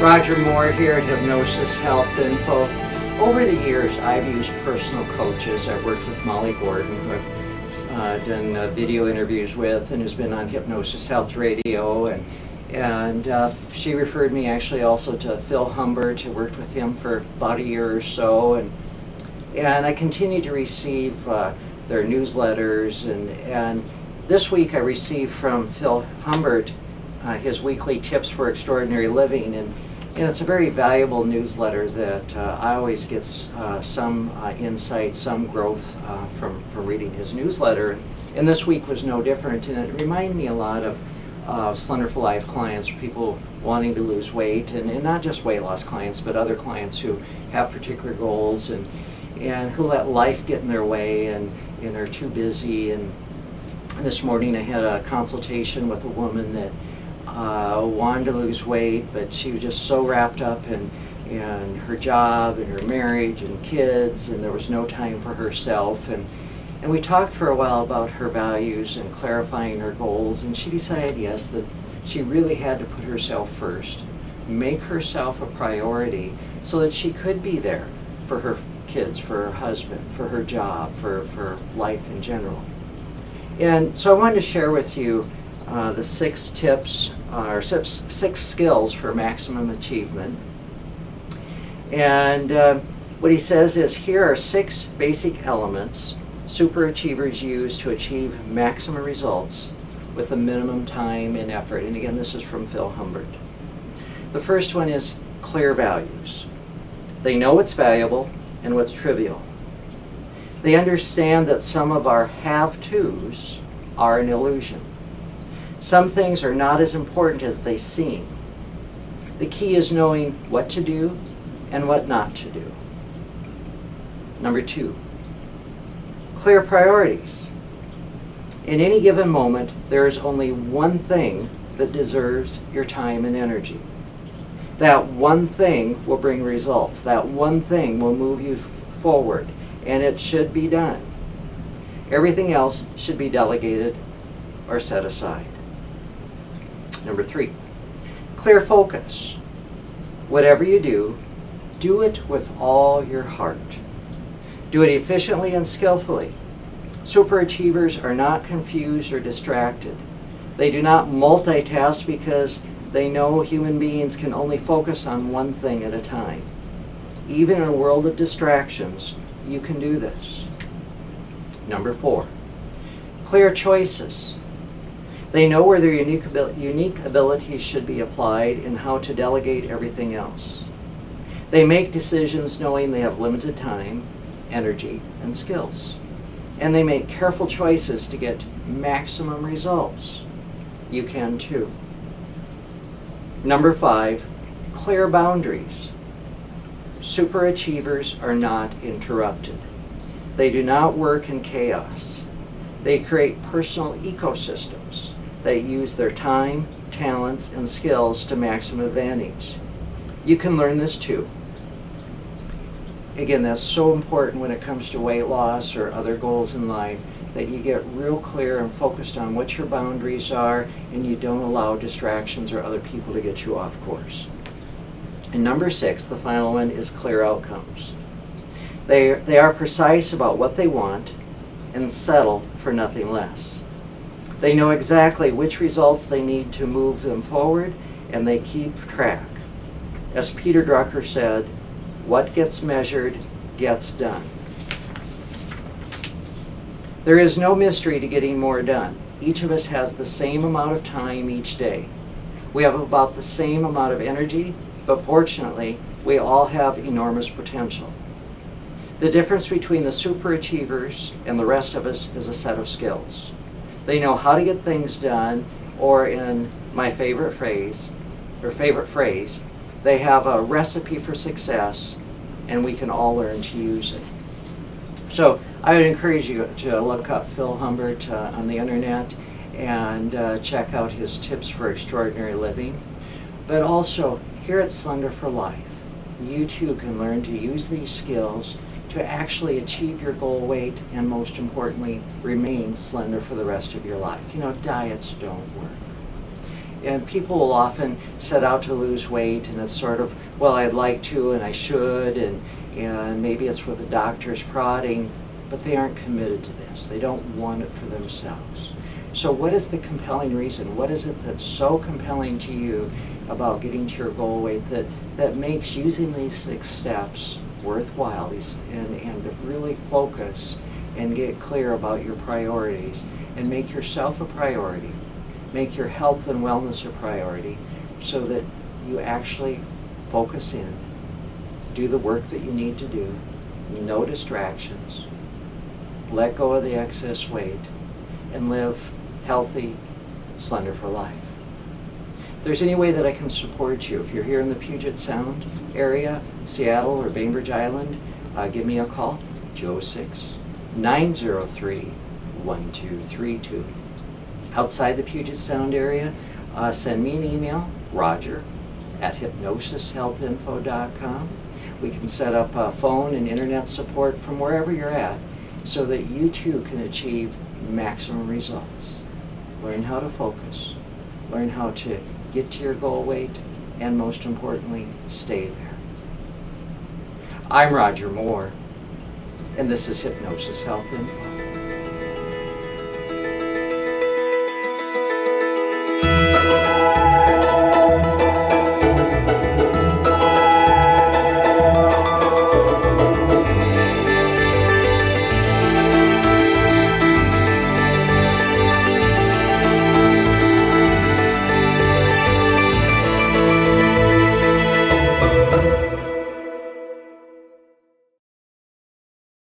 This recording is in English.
Roger Moore here at Hypnosis Health Info. Over the years, I've used personal coaches. I've worked with Molly Gordon, who I've done video interviews with, and has been on Hypnosis Health Radio. And she referred me actually also to Phil Humbert. I worked with him for about a year or so, and I continue to receive their newsletters. And this week I received from Phil Humbert his weekly tips for extraordinary living, and it's a very valuable newsletter that I always get some insight, some growth from reading his newsletter. And this week was no different, and it reminded me a lot of Slender for Life clients, people wanting to lose weight, and not just weight loss clients, but other clients who have particular goals and who let life get in their way and are too busy. And this morning I had a consultation with a woman that wanted to lose weight, but she was just so wrapped up in her job and her marriage and kids, and there was no time for herself. And we talked for a while about her values and clarifying her goals, and she decided, yes, that she really had to put herself first, make herself a priority so that she could be there for her kids, for her husband, for her job, for life in general. And so I wanted to share with you the 6 tips, or 6 skills for maximum achievement. And what he says is, here are 6 basic elements superachievers use to achieve maximum results with a minimum time and effort. And again, this is from Phil Humbert. The first one is clear values. They know what's valuable and what's trivial. They understand that some of our have-tos are an illusion. Some things are not as important as they seem. The key is knowing what to do and what not to do. Number 2, clear priorities. In any given moment, there is only one thing that deserves your time and energy. That one thing will bring results. That one thing will move you forward, and it should be done. Everything else should be delegated or set aside. Number 3, clear focus. Whatever you do, do it with all your heart. Do it efficiently and skillfully. Superachievers are not confused or distracted. They do not multitask because they know human beings can only focus on one thing at a time. Even in a world of distractions, you can do this. Number 4, clear choices. They know where their unique abilities should be applied and how to delegate everything else. They make decisions knowing they have limited time, energy, and skills. And they make careful choices to get maximum results. You can too. Number 5, clear boundaries. Superachievers are not interrupted. They do not work in chaos. They create personal ecosystems that use their time, talents, and skills to maximum advantage. You can learn this too. Again, that's so important when it comes to weight loss or other goals in life, that you get real clear and focused on what your boundaries are, and you don't allow distractions or other people to get you off course. And number 6, the final one, is clear outcomes. They are precise about what they want and settle for nothing less. They know exactly which results they need to move them forward, and they keep track. As Peter Drucker said, what gets measured gets done. There is no mystery to getting more done. Each of us has the same amount of time each day. We have about the same amount of energy, but fortunately, we all have enormous potential. The difference between the superachievers and the rest of us is a set of skills. They know how to get things done, or in my favorite phrase, they have a recipe for success, and we can all learn to use it. So I would encourage you to look up Phil Humbert on the internet and check out his tips for extraordinary living. But also, here at Slender for Life, you too can learn to use these skills to actually achieve your goal weight, and most importantly, remain slender for the rest of your life. You know, diets don't work. And people will often set out to lose weight, and it's sort of, well, I'd like to and I should, and maybe it's with a doctor's prodding, but they aren't committed to this. They don't want it for themselves. So what is the compelling reason? What is it that's so compelling to you about getting to your goal weight that makes using these 6 steps worthwhile, and to really focus and get clear about your priorities and make yourself a priority, make your health and wellness a priority, so that you actually focus in, do the work that you need to do, no distractions, let go of the excess weight, and live healthy, slender for life. If there's any way that I can support you, if you're here in the Puget Sound area, Seattle or Bainbridge Island, give me a call, 206-903-1232. Outside the Puget Sound area, send me an email, roger@hypnosishealthinfo.com. We can set up phone and internet support from wherever you're at so that you too can achieve maximum results. Learn how to focus, learn how to get to your goal weight, and most importantly, stay there. I'm Roger Moore, and this is Hypnosis Health Info.